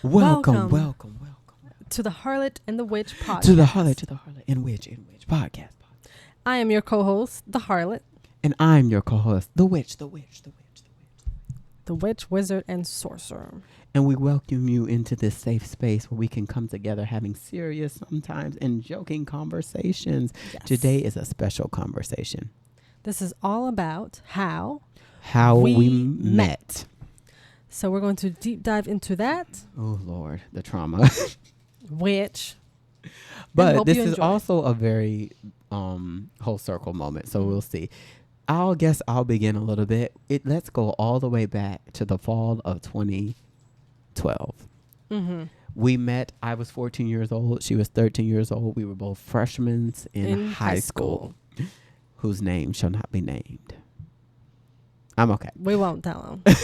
Welcome to the Harlot and the Witch podcast. to the Harlot and Witch podcast. I am your co-host, the Harlot. And I'm your co-host, the Witch. The Witch, Wizard, and Sorcerer. And we welcome you into this safe space where we can come together having serious sometimes and joking conversations. Yes. Today is a special conversation. This is all about how we met. So we're going to deep dive into that. Oh, Lord, the trauma. Which. But this is also a very whole circle moment. So we'll see. I'll begin a little bit. Let's go all the way back to the fall of 2012. Mm-hmm. We met. I was 14 years old. She was 13 years old. We were both freshmen in high school, whose name shall not be named. I'm okay. We won't tell them.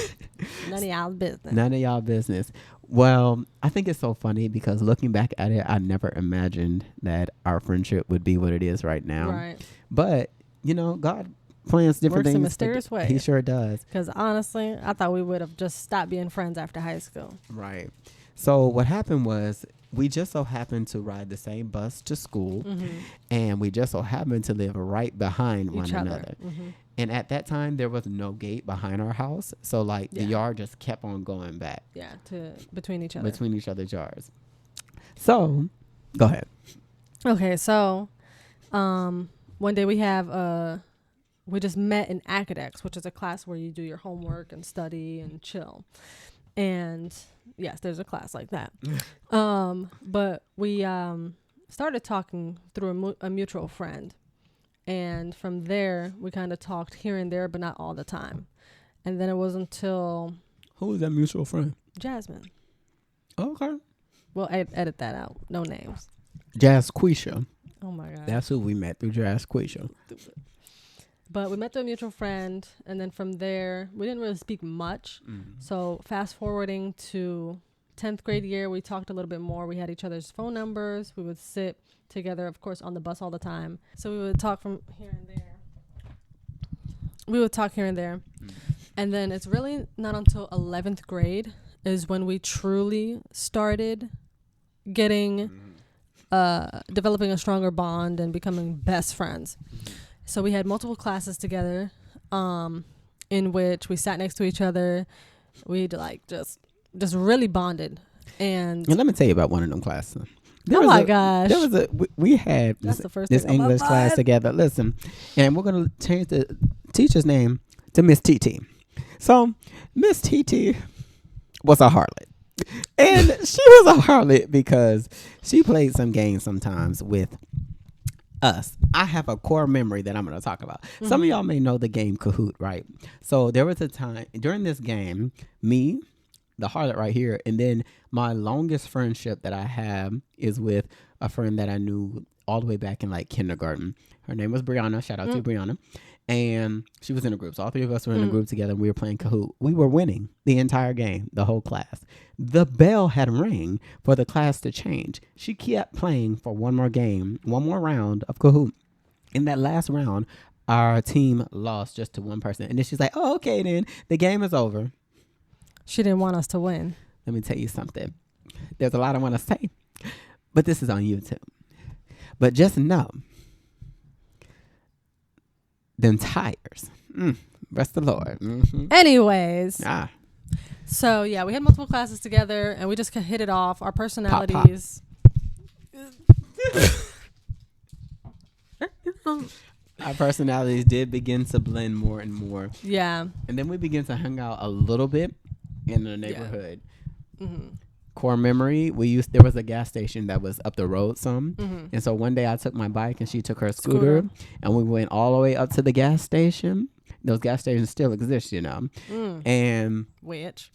None of y'all's business. None of y'all business. Well, I think it's so funny because looking back at it, I never imagined that our friendship would be what it is right now. Right. But, God plans different Works things. in mysterious ways. He sure does. Because honestly, I thought we would have just stopped being friends after high school. Right. So what happened was we just so happened to ride the same bus to school, and we just so happened to live right behind one another. Mm-hmm. And at that time, there was no gate behind our house. So, the yard just kept on going back. Yeah, between each other. Between each other's yards. So, go ahead. Okay, so one day we just met in academics, which is a class where you do your homework and study and chill. And yes, there's a class like that. But we started talking through a mutual friend. And from there, we kind of talked here and there, but not all the time. And then it wasn't until... Who was that mutual friend? Jasmine. Okay. We'll edit that out. No names. Jasquisha. Oh, my God. That's who we met through Jasquisha. But we met through a mutual friend. And then from there, we didn't really speak much. Mm-hmm. So fast forwarding to 10th grade year, we talked a little bit more. We had each other's phone numbers. We would sit together, of course, on the bus all the time. So we would talk from here and there. And then it's really not until 11th grade is when we truly started getting, developing a stronger bond and becoming best friends. So we had multiple classes together, in which we sat next to each other. We'd just really bonded. And let me tell you about one of them classes. Gosh. We had this English class together. Listen, and we're going to change the teacher's name to Miss TT. So Miss TT was a harlot. And she was a harlot because she played some games sometimes with us. I have a core memory that I'm going to talk about. Mm-hmm. Some of y'all may know the game Kahoot, right? So there was a time during this game, me, the harlot right here, and then my longest friendship that I have is with a friend that I knew all the way back in kindergarten. Her name was Brianna. Shout out to Brianna. And she was in a group. So all three of us were in a group together, and we were playing Kahoot. We were winning the entire game, the whole class. The bell had rang for the class to change. She kept playing for one more game, one more round of Kahoot. In that last round, our team lost just to one person. And then she's like, oh, okay, then the game is over. She didn't want us to win. Let me tell you something. There's a lot I want to say, but this is on YouTube. But just know, them tires. Rest the Lord. Mm-hmm. Anyways. So, yeah, we had multiple classes together, and we just hit it off. Our personalities. Our personalities did begin to blend more and more. Yeah. And then we began to hang out a little bit in the neighborhood. Yeah. Mm-hmm. Core memory, there was a gas station that was up the road some. Mm-hmm. And so one day I took my bike and she took her scooter. And we went all the way up to the gas station. Those gas stations still exist, And which?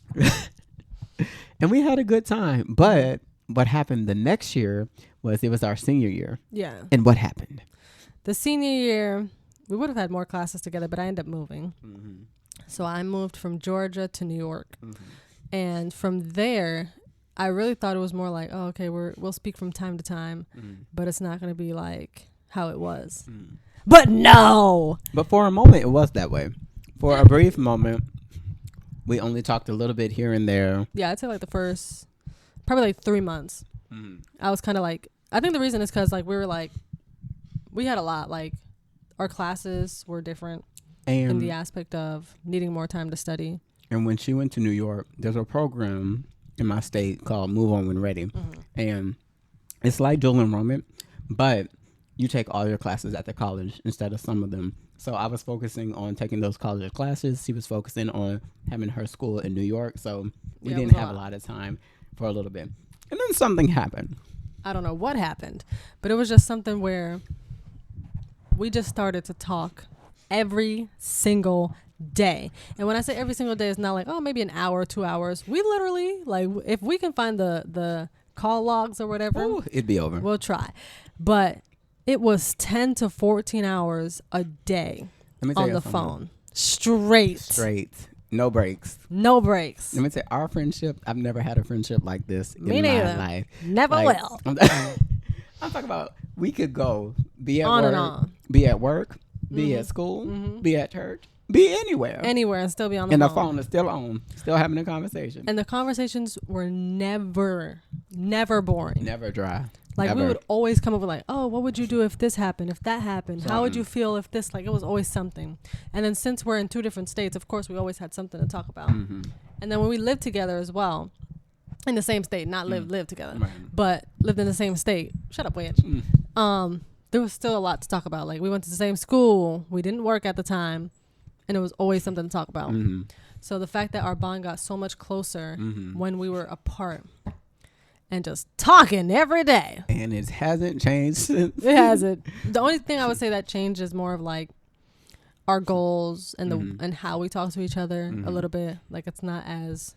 And we had a good time. But what happened the next year was it was our senior year. Yeah. And what happened? The senior year, we would have had more classes together, but I ended up moving. Mm-hmm. So I moved from Georgia to New York. Mm-hmm. And from there, I really thought it was more like, oh, okay, we'll speak from time to time, but it's not going to be like how it was. But no! But for a moment, it was that way. For a brief moment, we only talked a little bit here and there. Yeah, I'd say like the first probably like 3 months. Mm-hmm. I was kind of like, I think the reason is because like we had a lot, like our classes were different in the aspect of needing more time to study. And when she went to New York, there's a program in my state called Move On When Ready. Mm-hmm. And it's like dual enrollment, but you take all your classes at the college instead of some of them. So I was focusing on taking those college classes. She was focusing on having her school in New York. So we didn't have a lot of time for a little bit. And then something happened. I don't know what happened, but it was just something where we just started to talk every single day. And when I say every single day, it's not like, oh, maybe an hour, 2 hours. We literally, like, if we can find the call logs or whatever, it'd be over. We'll try. But it was 10 to 14 hours a day on the phone. Straight. No breaks. No breaks. Let me say, our friendship, I've never had a friendship like this in my life. Never will. I'm talking about, we could go, be at on work, and on. Be at work, be at school, be at church, be anywhere. Anywhere and still be on the phone. And the phone is still on, still having a conversation. And the conversations were never boring. Never dry. Like, ever. We would always come up with like, oh, what would you do if this happened, if that happened? How would you feel if this, like, it was always something. And then since we're in 2 different states, of course, we always had something to talk about. Mm-hmm. And then when we lived together as well, in the same state, not live together, right. But lived in the same state. Shut up, witch. There was still a lot to talk about. Like, we went to the same school. We didn't work at the time. And it was always something to talk about. Mm-hmm. So the fact that our bond got so much closer when we were apart and just talking every day. And it hasn't changed since. It hasn't. The only thing I would say that changed is more of like our goals and and how we talk to each other a little bit. Like, it's not as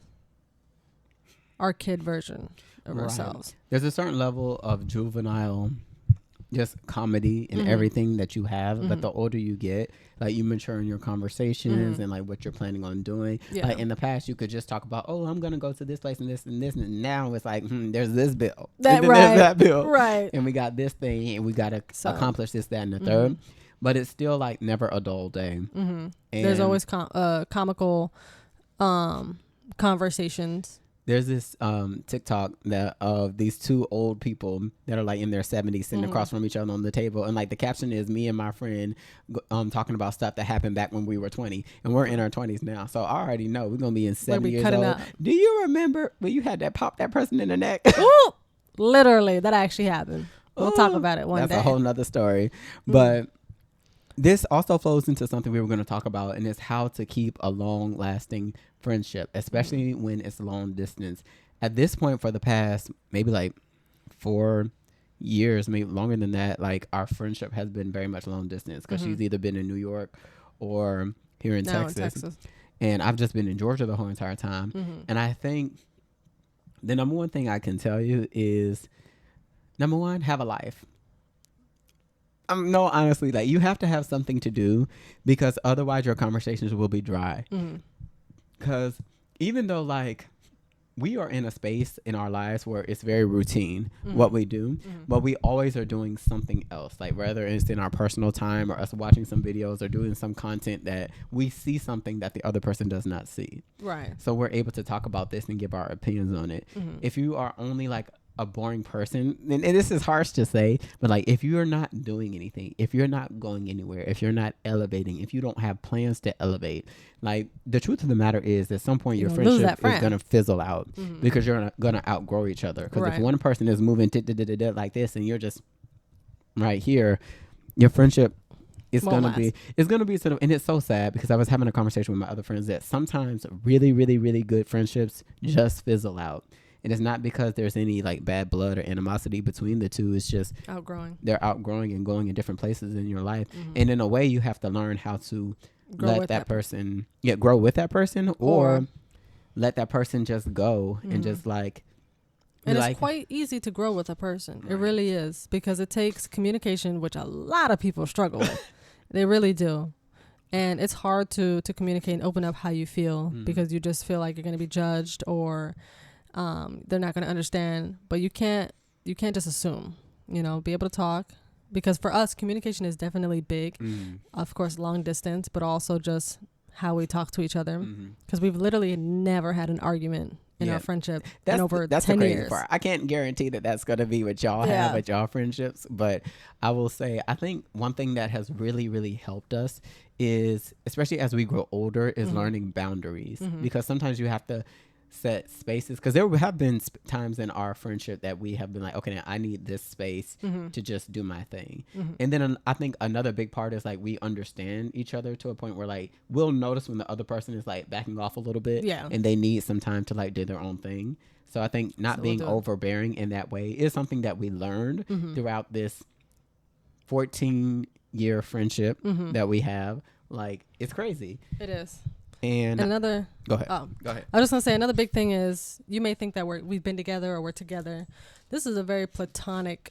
our kid version of ourselves. There's a certain level of juvenile just comedy in everything that you have, but the older you get, like, you mature in your conversations and like what you're planning on doing. Like, in the past, you could just talk about, oh, I'm gonna go to this place and this and this, and now it's like, there's this bill, there's that bill, right? And we got this thing, and we gotta accomplish this, that, and the third. But it's still like never a dull day. And there's always comical conversations. There's this TikTok that of these 2 old people that are like in their 70s sitting across from each other on the table, and like the caption is me and my friend talking about stuff that happened back when we were 20, and we're in our 20s now. So I already know we're gonna be in 70 years old. Do you remember when you had that pop that person in the neck? Ooh, literally, that actually happened. We'll talk about it one day. That's a whole nother story. But this also flows into something we were going to talk about, and it's how to keep a long-lasting friendship, especially when it's long distance. At this point, for the past maybe like 4 years, maybe longer than that, like, our friendship has been very much long distance, because she's either been in New York or here in Texas. And I've just been in Georgia the whole entire time. And I think the number one thing I can tell you is, number one, have a life. No, honestly, like, you have to have something to do, because otherwise your conversations will be dry. Because even though, like, we are in a space in our lives where it's very routine what we do, but we always are doing something else. Like, whether it's in our personal time or us watching some videos or doing some content that we see something that the other person does not see. Right. So we're able to talk about this and give our opinions on it. If you are only like a boring person, and this is harsh to say, but like, if you're not doing anything, if you're not going anywhere, if you're not elevating, if you don't have plans to elevate, like, the truth of the matter is, at some point your friendship is going to fizzle out because you're going to outgrow each other. Because if one person is moving like this and you're just right here, your friendship is going to be sort of, and it's so sad, because I was having a conversation with my other friends that sometimes really, really, really good friendships just fizzle out. And it's not because there's any like bad blood or animosity between the two. It's just they're outgrowing and going in different places in your life. And in a way, you have to learn how to let that person grow with that person, or let that person just go and just like. And it's quite easy to grow with a person. Right. It really is, because it takes communication, which a lot of people struggle with. They really do. And it's hard to communicate and open up how you feel, because you just feel like you're going to be judged, or they're not going to understand. But you can't just assume, be able to talk, because for us, communication is definitely big. Of course, long distance, but also just how we talk to each other, because we've literally never had an argument in our friendship that's in over that's 10 the crazy years. part. I can't guarantee that that's going to be what y'all have at y'all friendships, but I will say I think one thing that has really, really helped us is, especially as we grow older, is learning boundaries, because sometimes you have to set spaces, because there have been times in our friendship that we have been like, okay, now I need this space to just do my thing. And then I think another big part is like we understand each other to a point where like we'll notice when the other person is like backing off a little bit and they need some time to like do their own thing. So I think not being overbearing in that way is something that we learned throughout this 14-year friendship that we have. Like, it's crazy. It is. And another go ahead. Go ahead. I was just gonna say another big thing is you may think that we've been together or we're together. This is a very platonic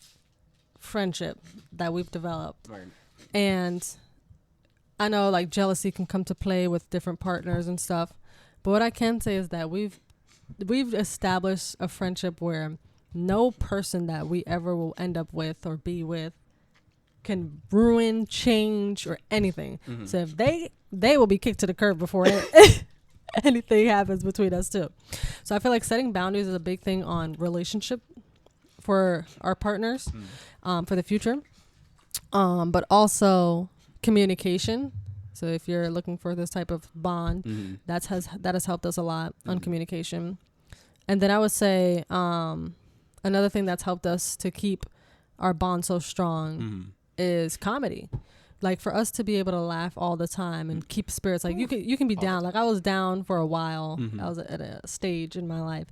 friendship that we've developed. Right. And I know like jealousy can come to play with different partners and stuff. But what I can say is that we've established a friendship where no person that we ever will end up with or be with can ruin, change, or anything. So if they will be kicked to the curb before anything happens between us too. So I feel like setting boundaries is a big thing on relationship for our partners, for the future, but also communication. So if you're looking for this type of bond, that has helped us a lot on communication. And then I would say another thing that's helped us to keep our bond so strong is comedy. Like for us to be able to laugh all the time and keep spirits, like you can be down. Like I was down for a while. I was at a stage in my life,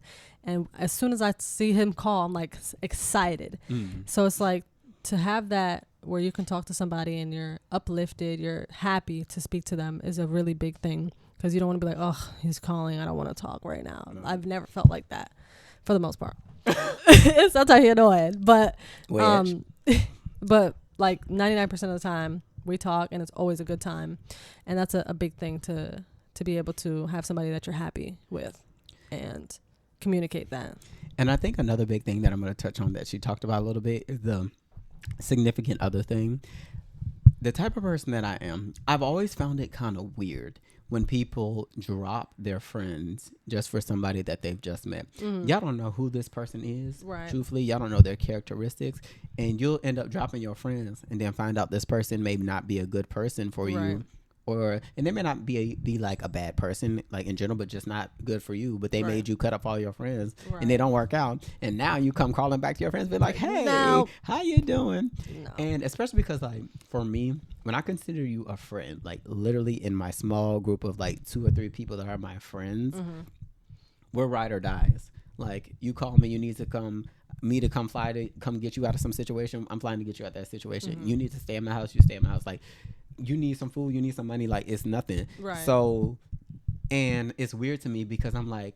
and as soon as I see him call, I'm like excited. So it's like to have that where you can talk to somebody and you're uplifted, you're happy to speak to them is a really big thing, because you don't want to be like, oh, he's calling, I don't want to talk right now. No. I've never felt like that for the most part. Sometimes you're annoying, but but like 99% of the time we talk and it's always a good time. And that's a big thing to be able to have somebody that you're happy with and communicate that. And I think another big thing that I'm going to touch on that she talked about a little bit is the significant other thing. The type of person that I am, I've always found it kind of weird when people drop their friends just for somebody that they've just met. Y'all don't know who this person is. Right. Truthfully, y'all don't know their characteristics, and you'll end up dropping your friends and then find out this person may not be a good person for you. And they may not be like a bad person, like in general, but just not good for you. But they made you cut up all your friends, and they don't work out. And now you come crawling back to your friends, be like, "Hey, how you doing?" No. And especially because, like, for me, when I consider you a friend, like literally in my small group of like 2 or 3 people that are my friends, we're ride or dies. Like you call me, you need to come fly to come get you out of some situation. I'm flying to get you out of that situation. You need to stay in my house. You stay in my house. Like. You need some food, you need some money, like it's nothing. Right. So, and it's weird to me because I'm like,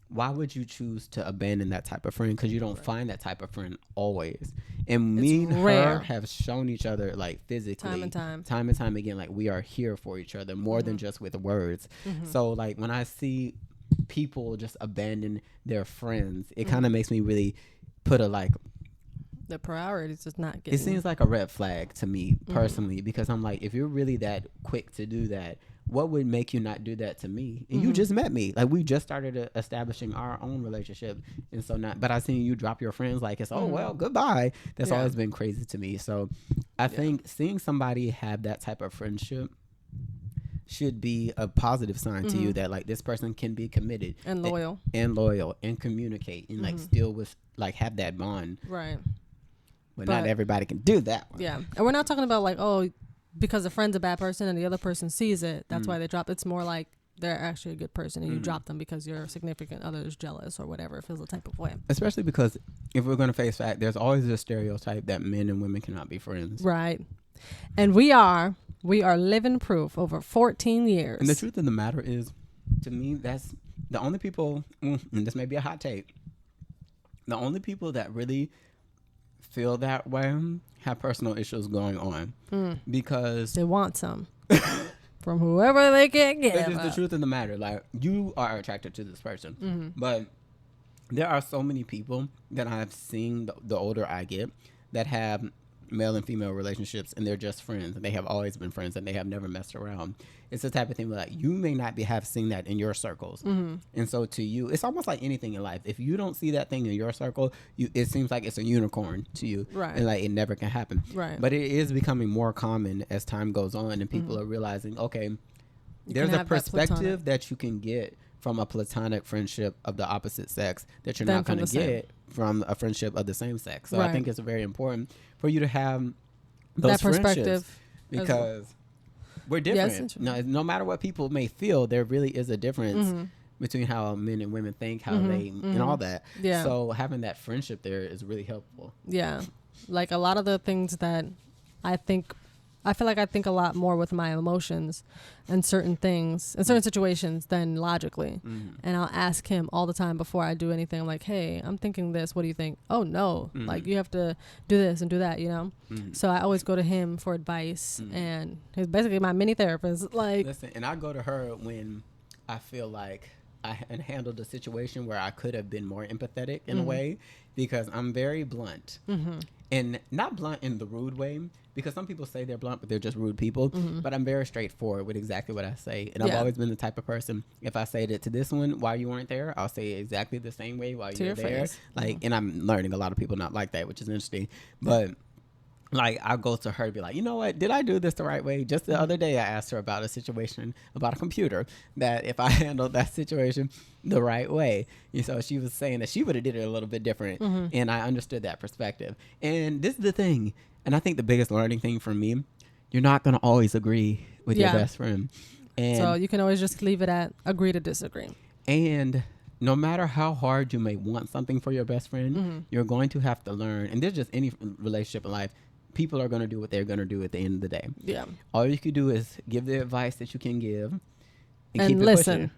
why would you choose to abandon that type of friend? Because you don't find that type of friend always. And me and her have shown each other, like physically, time and time again, like we are here for each other more than just with words. So like when I see people just abandon their friends, it kind of makes me really put a like, the priorities just not getting. It seems like a red flag to me personally, because I'm like, if you're really that quick to do that, what would make you not do that to me? And you just met me. Like we just started establishing our own relationship. And so but I seen you drop your friends like it's, oh, well, goodbye. That's always been crazy to me. So I think seeing somebody have that type of friendship should be a positive sign to you that like this person can be committed and loyal and communicate and like still with like have that bond. Right. But not everybody can do that one. Yeah. And we're not talking about like, oh, because a friend's a bad person and the other person sees it, that's why they drop. It's more like they're actually a good person and you drop them because your significant other is jealous or whatever. It feels a type of way. Especially because if we're going to face fact, there's always a stereotype that men and women cannot be friends. Right. And we are living proof over 14 years. And the truth of the matter is, to me, that's the only people, and this may be a hot take, the only people that really feel that way have personal issues going on because they want some from whoever they can get. That's just the truth of the matter. Like you are attracted to this person, but there are so many people that I've seen the older I get that have male and female relationships and they're just friends and they have always been friends and they have never messed around. It's the type of thing where like you may not have seen that in your circles. And so to you, it's almost like anything in life. If you don't see that thing in your circle, it seems like it's a unicorn to you. Right. And like it never can happen. Right. But it is becoming more common as time goes on and people are realizing, okay, there's a perspective that you can get from a platonic friendship of the opposite sex that you're not going to get from a friendship of the same sex. So I think it's very important for you to have those that perspective because we're different. No matter what people may feel, there really is a difference between how men and women think, how they and all that. Yeah. So having that friendship there is really helpful. Yeah. Like a lot of the things that I feel like I think a lot more with my emotions and certain things in certain situations than logically. And I'll ask him all the time before I do anything. I'm like, hey, I'm thinking this. What do you think? Oh, no. Like, you have to do this and do that, you know? So I always go to him for advice. And he's basically my mini therapist. Like, listen, and I go to her when I feel like I handled a situation where I could have been more empathetic in a way because I'm very blunt. And not blunt in the rude way, because some people say they're blunt, but they're just rude people. But I'm very straightforward with exactly what I say. And I've always been the type of person, if I say that to this one while you weren't there, I'll say it exactly the same way while you're there. Face. Like, and I'm learning a lot of people not like that, which is interesting. But like, I'll go to her to be like, you know what, did I do this the right way? Just the other day I asked her about a situation about a computer, that if I handled that situation the right way. And so she was saying that she would have did it a little bit different. And I understood that perspective. And this is the thing. And I think the biggest learning thing for me, you're not going to always agree with your best friend. And so you can always just leave it at agree to disagree. And no matter how hard you may want something for your best friend, you're going to have to learn. And there's just any relationship in life. People are going to do what they're going to do at the end of the day. Yeah. All you can do is give the advice that you can give and keep it pushing.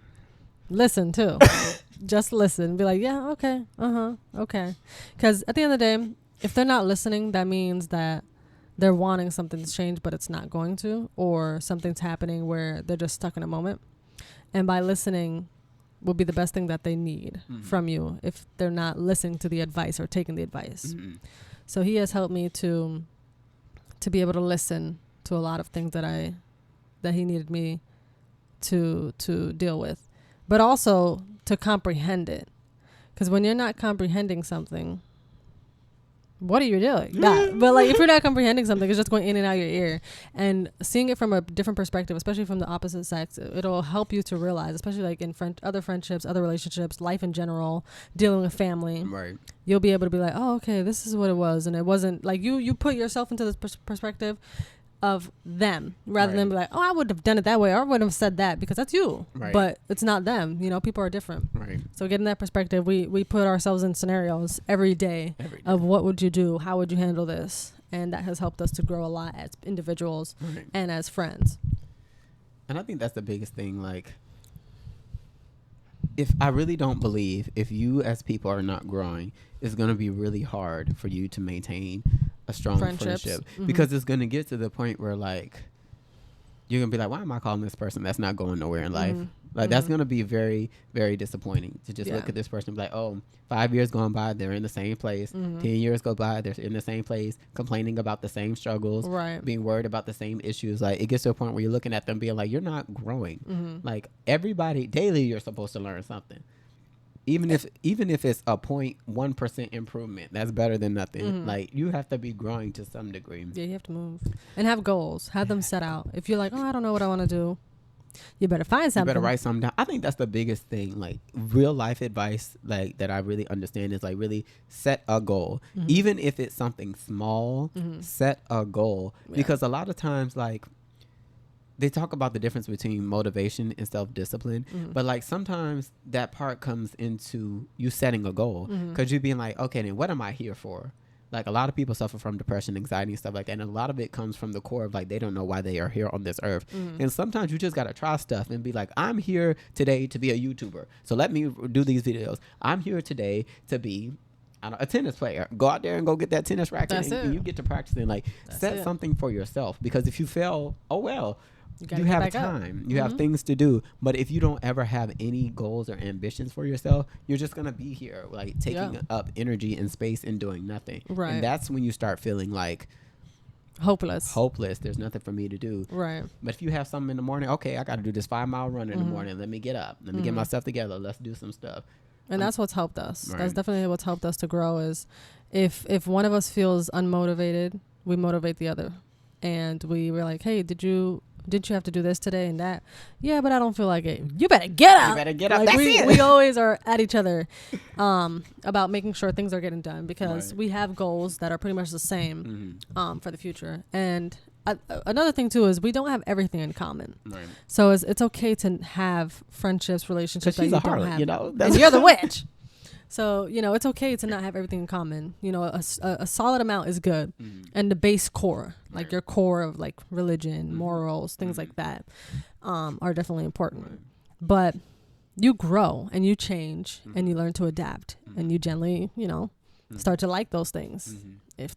Listen too. Just listen. Be like, yeah, okay. Okay. Because at the end of the day, if they're not listening, that means that they're wanting something to change, but it's not going to, or something's happening where they're just stuck in a moment. And by listening will be the best thing that they need from you if they're not listening to the advice or taking the advice. So he has helped me to be able to listen to a lot of things that he needed me to deal with, but also to comprehend it. Because when you're not comprehending something, what are you doing? But like, if you're not comprehending something, it's just going in and out of your ear. And seeing it from a different perspective, especially from the opposite sex, it'll help you to realize, especially like in other friendships, other relationships, life in general, dealing with family. Right. You'll be able to be like, oh, okay, this is what it was. And it wasn't like you put yourself into this perspective of them rather than be like, oh, I would have done it that way, or I would have said that, because that's you. Right. But it's not them. You know, people are different. Right. So getting that perspective, we put ourselves in scenarios every day of what would you do? How would you handle this? And that has helped us to grow a lot as individuals and as friends. And I think that's the biggest thing. Like, if I really don't believe if you as people are not growing, it's going to be really hard for you to maintain a strong friendship, because it's going to get to the point where like you're going to be like, why am I calling this person that's not going nowhere in life? Like that's going to be very, very disappointing to just look at this person and be like, oh, 5 years going by, they're in the same place. 10 years go by, they're in the same place, complaining about the same struggles, being worried about the same issues. Like, it gets to a point where you're looking at them being like, you're not growing. Like, everybody daily, you're supposed to learn something. Even if it's a 0.1% improvement, that's better than nothing. Like, you have to be growing to some degree. Yeah, you have to move and have goals. Have them set out. If you're like, oh, I don't know what I want to do, you better find something. You better write something down. I think that's the biggest thing. Like, real life advice, like, that I really understand is like, really set a goal. Even if it's something small, set a goal. Because a lot of times, like, they talk about the difference between motivation and self-discipline, but like sometimes that part comes into you setting a goal, because you being like, okay, then what am I here for? Like, a lot of people suffer from depression, anxiety, and stuff like that, and a lot of it comes from the core of like they don't know why they are here on this earth. And sometimes you just gotta try stuff and be like, I'm here today to be a YouTuber, so let me do these videos. I'm here today to be a tennis player. Go out there and go get that tennis racket, and you get to practicing. Like, set something for yourself, because if you fail, oh well. You have time. You have things to do. But if you don't ever have any goals or ambitions for yourself, you're just going to be here, like, taking up energy and space and doing nothing. Right. And that's when you start feeling like, hopeless. There's nothing for me to do. Right. But if you have something in the morning, okay, I got to do this 5-mile run in the morning. Let me get up. Let me get myself together. Let's do some stuff. And that's what's helped us. Right. That's definitely what's helped us to grow is if one of us feels unmotivated, we motivate the other. And we were like, hey, didn't you have to do this today and that? Yeah, but I don't feel like it. You better get up. Like, that's it. We always are at each other about making sure things are getting done because we have goals that are pretty much the same for the future. And another thing too is we don't have everything in common. Right. So it's okay to have friendships, relationships that you don't have. You know, and you're the witch. So, you know, it's okay to not have everything in common. You know, a solid amount is good. And the base core, like your core of like religion, morals, things like that, are definitely important. But you grow and you change and you learn to adapt and you gently, you know, start to like those things if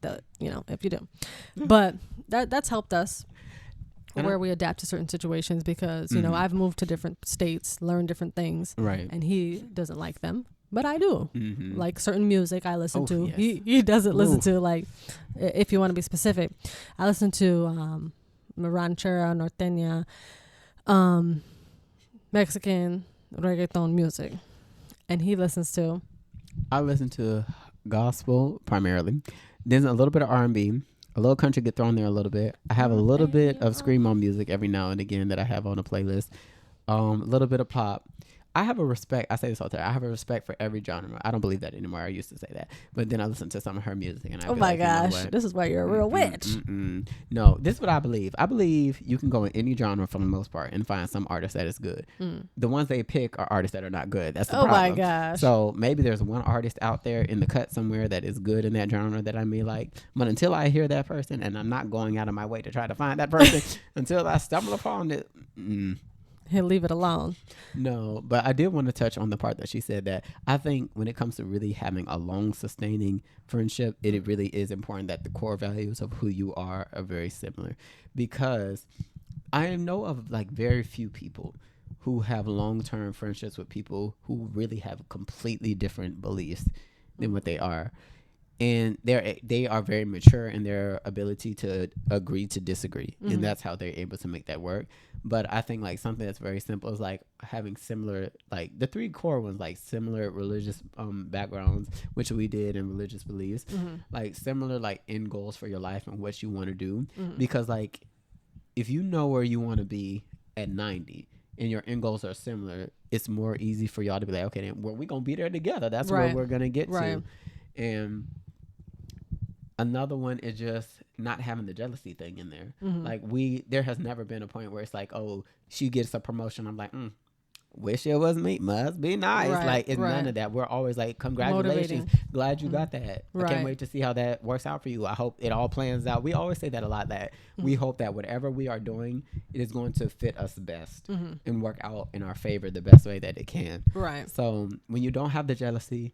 you do. But that's helped us where we adapt to certain situations because, you know, I've moved to different states, learned different things, and he doesn't like them. But I do. Like certain music I listen to. Yes. He doesn't listen to, like, if you want to be specific. I listen to ranchera, norteña, Mexican reggaeton music. And he listens to? I listen to gospel primarily. There's a little bit of R&B. A little country get thrown there a little bit. I have a little bit of screamo music every now and again that I have on a playlist. A little bit of pop. I have a respect. I say this all the time. I have a respect for every genre. I don't believe that anymore. I used to say that, but then I listen to some of her music, and oh my gosh, you know, this is why you're a real witch. No, this is what I believe. I believe you can go in any genre for the most part and find some artist that is good. The ones they pick are artists that are not good. That's the problem. Oh my gosh. So maybe there's one artist out there in the cut somewhere that is good in that genre that I may like, but until I hear that person, and I'm not going out of my way to try to find that person, until I stumble upon it. He'll leave it alone. No, but I did want to touch on the part that she said that I think when it comes to really having a long sustaining friendship, it really is important that the core values of who you are very similar, because I know of like very few people who have long-term friendships with people who really have completely different beliefs than what they are. And they are very mature in their ability to agree to disagree. And that's how they're able to make that work. But I think like something that's very simple is like having similar, like the 3 core ones, like similar religious backgrounds, which we did, in religious beliefs, like similar like end goals for your life and what you want to do. Because like if you know where you want to be at 90 and your end goals are similar, it's more easy for y'all to be like, okay, then we're going to be there together. That's where we're going to get to. And another one is just not having the jealousy thing in there. Like there has never been a point where it's like, oh, she gets a promotion. I'm like, wish it was me. Must be nice. Like it's none of that. We're always like, congratulations. Glad you got that. I can't wait to see how that works out for you. I hope it all plans out. We always say that a lot, that we hope that whatever we are doing, it is going to fit us best and work out in our favor the best way that it can. Right. So when you don't have the jealousy,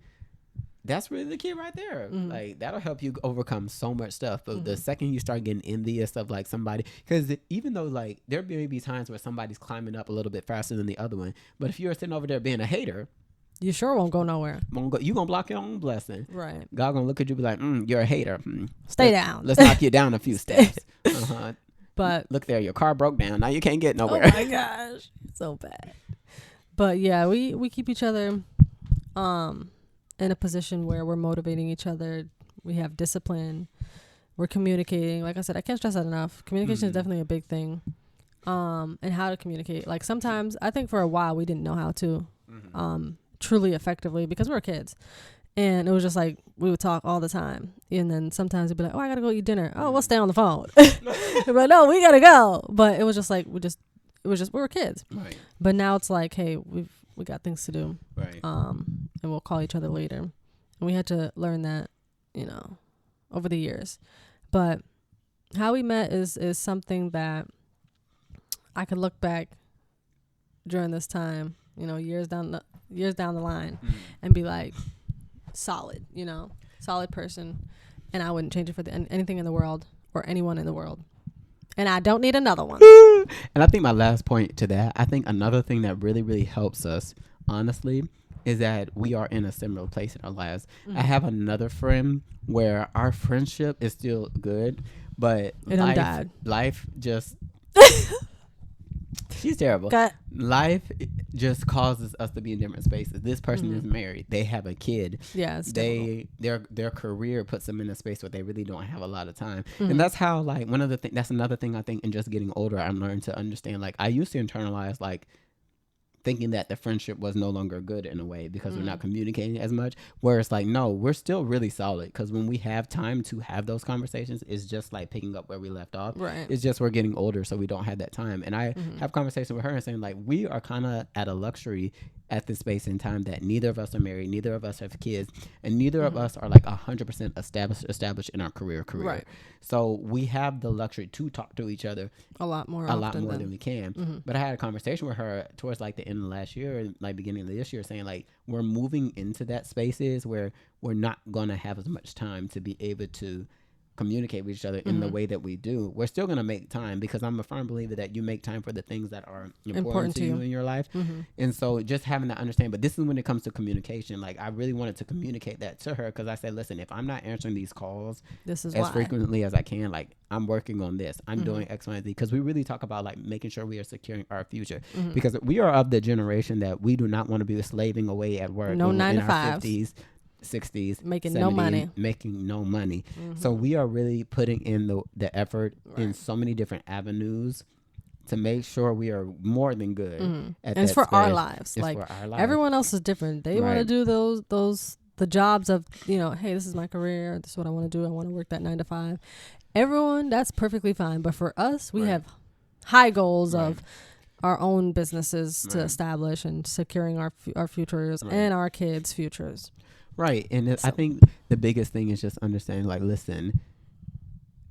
that's really the key right there. Like that'll help you overcome so much stuff. But the second you start getting envious of like somebody, because even though like there may be times where somebody's climbing up a little bit faster than the other one, but if you're sitting over there being a hater, you sure won't go nowhere. You gonna block your own blessing. Right. God gonna look at you and be like, you're a hater. Stay down. Let's knock you down a few steps. But look there, your car broke down. Now you can't get nowhere. Oh my gosh, so bad. But yeah, we keep each other in a position where we're motivating each other. We have discipline. We're communicating. Like I said, I can't stress that enough. Communication is definitely a big thing. And how to communicate. Like sometimes, I think for a while we didn't know how to truly effectively because we were kids. And it was just like we would talk all the time. And then sometimes we'd be like, oh, I got to go eat dinner. Oh, we'll stay on the phone. We're like, no, we got to go. But it was just like, we were kids. Right. But now it's like, hey, we got things to do. Right. And we'll call each other later. And we had to learn that, you know, over the years. But how we met is something that I could look back during this time, you know, years down the line and be like, solid person. And I wouldn't change it for anything in the world or anyone in the world. And I don't need another one. And I think my last point to that, I think another thing that really, really helps us, honestly, is that we are in a similar place in our lives. I have another friend where our friendship is still good, But and I'm died. Life just she's terrible. Life just causes us to be in different spaces. This person is married. They have a kid. Yeah, it's their career puts them in a space where they really don't have a lot of time. And that's how, like, one of the things, that's another thing I think in just getting older, I'm learning to understand. Like, I used to internalize, like, thinking that the friendship was no longer good in a way because we're not communicating as much, where it's like, no, we're still really solid, because when we have time to have those conversations, it's just like picking up where we left off. Right. It's just we're getting older, so we don't have that time. And I have conversations with her and saying, like, we are kind of at a luxury at this space in time that neither of us are married, neither of us have kids, and neither of us are like 100% established in our career. Right. So we have the luxury to talk to each other a lot more than we can. But I had a conversation with her towards like the end of last year, like beginning of this year, saying, like, we're moving into that spaces where we're not going to have as much time to be able to communicate with each other in the way that we do. We're still going to make time, because I'm a firm believer that you make time for the things that are important to you in your life. And so just having to understand, but this is when it comes to communication, like, I really wanted to communicate that to her, because I said, listen, if I'm not answering these calls as frequently as I can, like, I'm working on this, I'm doing X, Y, and Z, because we really talk about, like, making sure we are securing our future, because we are of the generation that we do not want to be slaving away at work. No 9 to 5. 50s, 60s, making 70s, making no money. So we are really putting in the effort in so many different avenues to make sure we are more than good. And it's for our lives. It's like, for our lives. Everyone else is different. They want to do the jobs of, hey, this is my career, this is what I want to do, I want to work that 9 to 5. Everyone, that's perfectly fine. But for us, we have high goals of our own businesses to establish and securing our futures and our kids' futures. Right. And I think the biggest thing is just understanding, like, listen,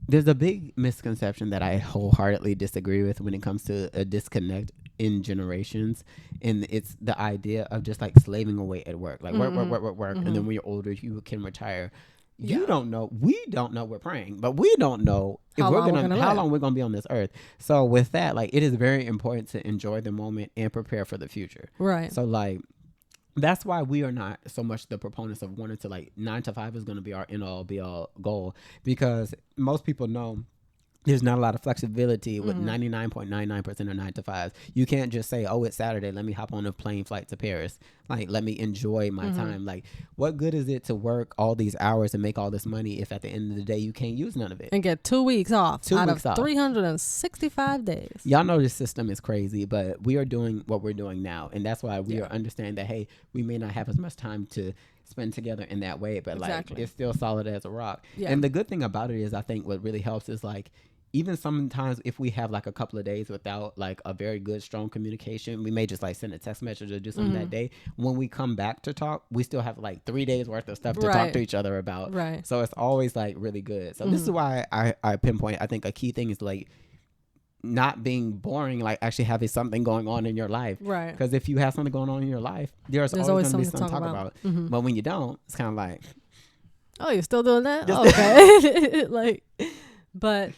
there's a big misconception that I wholeheartedly disagree with when it comes to a disconnect in generations. And it's the idea of just, like, slaving away at work. Like, work. And then when you're older, you can retire. You don't know. We don't know. We're praying, but we don't know how long we're going to be on this earth. So with that, like, it is very important to enjoy the moment and prepare for the future. Right. So, like, that's why we are not so much the proponents of wanting to, like, 9 to 5 is going to be our end all be all goal, because most people know there's not a lot of flexibility with 99.99% of 9 to 5s. You can't just say, oh, it's Saturday, let me hop on a plane flight to Paris. Like, let me enjoy my time. Like, what good is it to work all these hours and make all this money if at the end of the day you can't use none of it? And get 2 weeks off out of 365 days. Y'all know this system is crazy, but we are doing what we're doing now. And that's why we are understanding that, hey, we may not have as much time to spend together in that way, but like, it's still solid as a rock. And the good thing about it is, I think what really helps is, like, even sometimes if we have like a couple of days without like a very good, strong communication, we may just like send a text message or do something that day. When we come back to talk, we still have like 3 days worth of stuff to talk to each other about. Right. So it's always like really good. So this is why I pinpoint, I think a key thing is like not being boring, like actually having something going on in your life. Right. Because if you have something going on in your life, there's always going to be something to talk about. But when you don't, it's kind of like, oh, you're still doing that? Oh, okay. Like, but...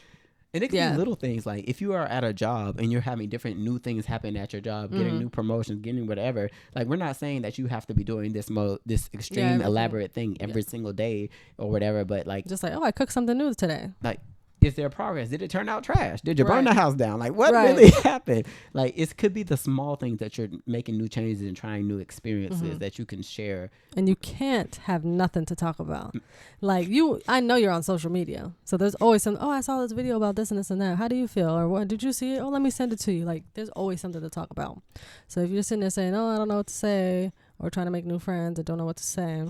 And it can be little things, like if you are at a job and you're having different new things happen at your job, getting new promotions, getting whatever. Like, we're not saying that you have to be doing this extreme elaborate thing every single day or whatever, but like, just like, oh, I cooked something new today. Like, is there progress? Did it turn out trash? Did you burn the house down? Like, what really happened? Like, it could be the small things that you're making new changes and trying new experiences that you can share. And you can't have nothing to talk about. Like, I know you're on social media, so there's always some, oh, I saw this video about this and this and that. How do you feel? Or what, did you see it? Oh, let me send it to you. Like, there's always something to talk about. So if you're sitting there saying, oh, I don't know what to say, or trying to make new friends and don't know what to say,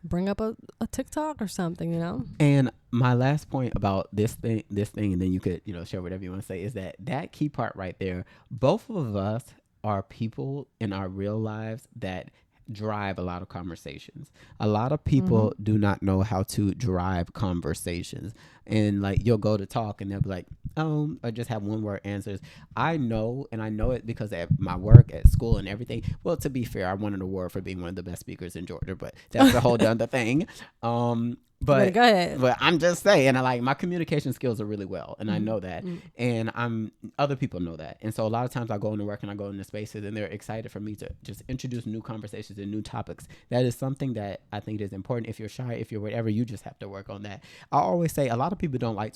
bring up a TikTok or something, you know? And my last point about this thing, and then you could, share whatever you want to say, is that key part right there. Both of us are people in our real lives that drive a lot of conversations. A lot of people do not know how to drive conversations. And like, you'll go to talk and they'll be like, oh, or just have one word answers. I know it because at my work, at school and everything. Well, to be fair, I won an award for being one of the best speakers in Georgia, but that's a whole other thing. But go ahead. But I'm just saying, like, my communication skills are really well, and I know that, and other people know that, and so a lot of times I go into work and I go into spaces, and they're excited for me to just introduce new conversations and new topics. That is something that I think is important. If you're shy, if you're whatever, you just have to work on that. I always say a lot of people don't like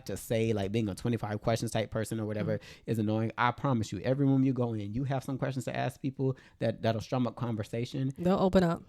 to say like being a 25 questions type person or whatever is annoying. I promise you, every room you go in, you have some questions to ask people that'll strum up conversation. They'll open up.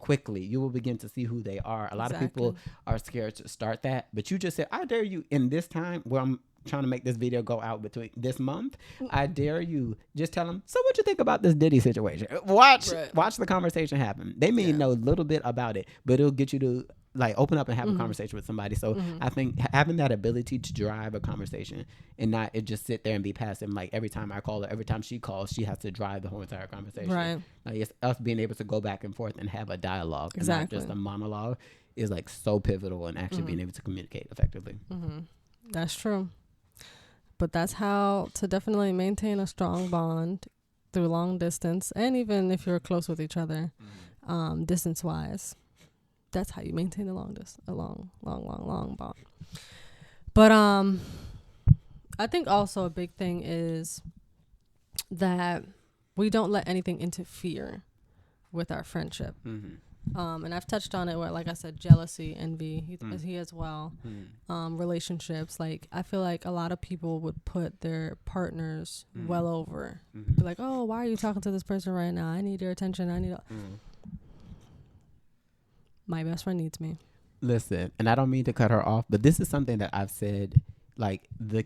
Quickly. You will begin to see who they are. A lot of people are scared to start that, but you just said, I dare you in this time where I'm trying to make this video go out between this month. I dare you, just tell them, so what you think about this Diddy situation? Watch the conversation happen. They may know a little bit about it, but it'll get you to like open up and have a conversation with somebody. So I think having that ability to drive a conversation and not it just sit there and be passive. Like every time I call her, every time she calls, she has to drive the whole entire conversation. Right. Like it's us being able to go back and forth and have a dialogue, and not just a monologue, is like so pivotal in actually being able to communicate effectively. That's true. But that's how to definitely maintain a strong bond through long distance, and even if you're close with each other, distance wise. That's how you maintain a long bond. But I think also a big thing is that we don't let anything interfere with our friendship. And I've touched on it where, like I said, jealousy, envy, he as well. Relationships, like I feel like a lot of people would put their partners well over. Be like, oh, why are you talking to this person right now? I need your attention. My best friend needs me. Listen, and I don't mean to cut her off, but this is something that I've said, like this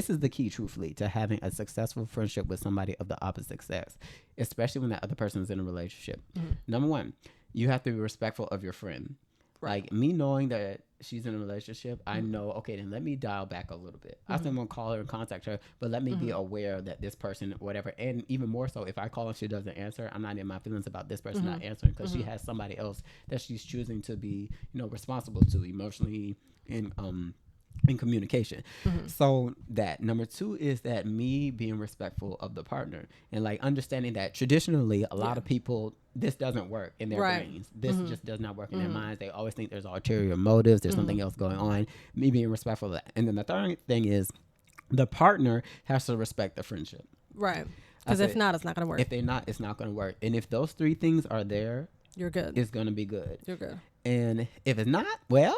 is the key, truthfully, to having a successful friendship with somebody of the opposite sex, especially when that other person is in a relationship. Number one, you have to be respectful of your friend. Right. Like me knowing that she's in a relationship, I know, okay, then let me dial back a little bit. I still won't call her and contact her, but let me be aware that this person, whatever, and even more so, if I call and she doesn't answer, I'm not in my feelings about this person not answering, because she has somebody else that she's choosing to be, responsible to emotionally and in communication. So that number two is that me being respectful of the partner, and like understanding that traditionally a lot of people, this doesn't work in their brains. This just does not work in their minds. They always think there's ulterior motives. There's something else going on. Me being respectful of that. And then the third thing is the partner has to respect the friendship. Right. Because if not, it's not going to work. If they're not, it's not going to work. And if those three things are there, you're good. It's going to be good. You're good. And if it's not, well,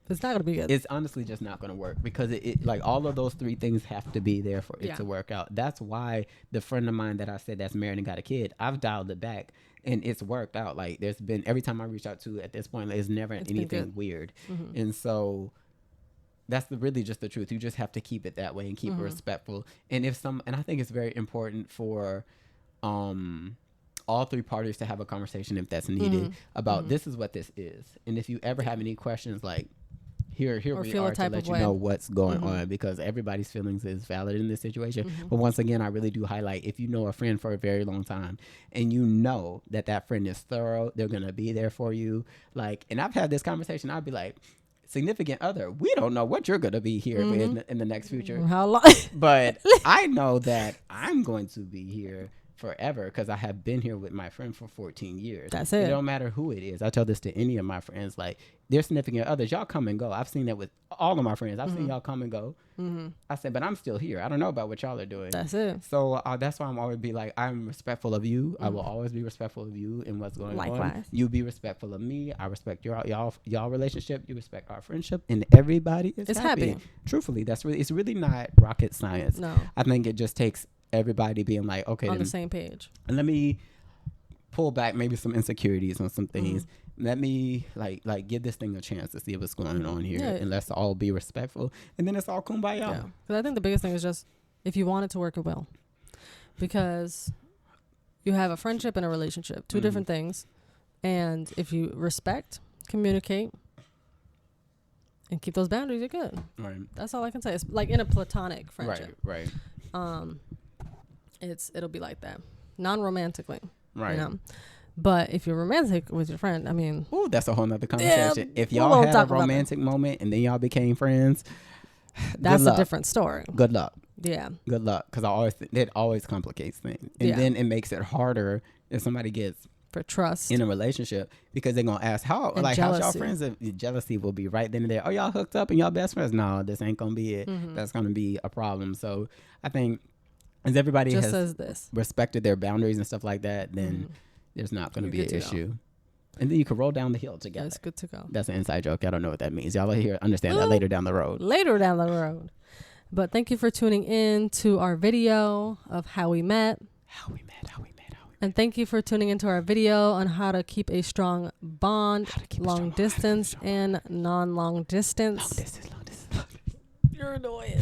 it's not going to be good. It's honestly just not going to work, because it like all of those three things have to be there for it to work out. That's why the friend of mine that I said that's married and got a kid, I've dialed it back and it's worked out. Like there's been, every time I reach out to at this point, it's never anything weird. And so that's really just the truth. You just have to keep it that way and keep it respectful. And and I think it's very important for all three parties to have a conversation if that's needed about this is what this is. And if you ever have any questions, like, here we are to let you know what's going on, because everybody's feelings is valid in this situation. But once again, I really do highlight, if you know a friend for a very long time and you know that friend is thorough, they're going to be there for you. Like, and I've had this conversation, I'd be like, significant other, we don't know what you're going to be here in the next future. How long? But I know that I'm going to be here forever, because I have been here with my friend for 14 years. That's it. It don't matter who it is. I tell this to any of my friends, like, they're significant others. Y'all come and go. I've seen that with all of my friends. I've seen y'all come and go. I said, but I'm still here. I don't know about what y'all are doing. That's it. So that's why I'm always be like, I'm respectful of you. I will always be respectful of you and what's going on. You be respectful of me. I respect y'all relationship. You respect our friendship, and everybody is happy. Truthfully, it's really not rocket science. No, I think it just takes everybody being like, okay, on the same page. And let me pull back maybe some insecurities on some things. Let me like give this thing a chance to see what's going on here, and let's all be respectful, and then it's all kumbaya. Yeah, because I think the biggest thing is just, if you want it to work, it will, because you have a friendship and a relationship, two different things, and if you respect, communicate, and keep those boundaries, you're good. Right. That's all I can say. It's like in a platonic friendship. Right. It'll be like that, non-romantically. Right. You know? But if you're romantic with your friend, I mean, ooh, that's a whole nother conversation. If y'all had a romantic moment and then y'all became friends, that's a different story. Good luck. Yeah. Good luck, because it always complicates things, and then it makes it harder if somebody gets for trust in a relationship, because they're gonna ask how's y'all friends. Jealousy will be right then and there. Oh, y'all hooked up and y'all best friends? No, this ain't gonna be it. That's gonna be a problem. So I think as everybody has respected their boundaries and stuff like that, then there's not gonna be an issue. And then you can roll down the hill together. That's good to go. That's an inside joke. I don't know what that means. Y'all will understand that later down the road. But thank you for tuning in to our video of how we met. And thank you for tuning into our video on how to keep a strong bond, long distance and non-long distance. Long distance. You're annoying.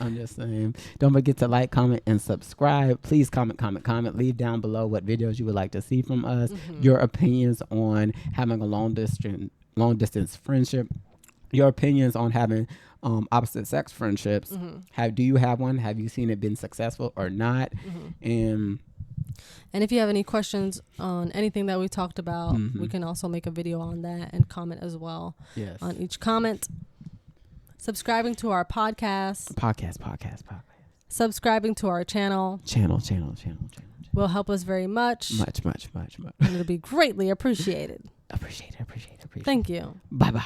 I'm just saying. Don't forget to like, comment, and subscribe. Please comment. Leave down below what videos you would like to see from us. Your opinions on having a long distance friendship. Your opinions on having opposite sex friendships. Do you have one? Have you seen it been successful or not? And if you have any questions on anything that we talked about, we can also make a video on that and comment as well. Yes. On each comment. Subscribing to our podcast. Subscribing to our channel. Channel. Will help us very much. Much. And it'll be greatly appreciated. Appreciate it. Thank you. Bye-bye.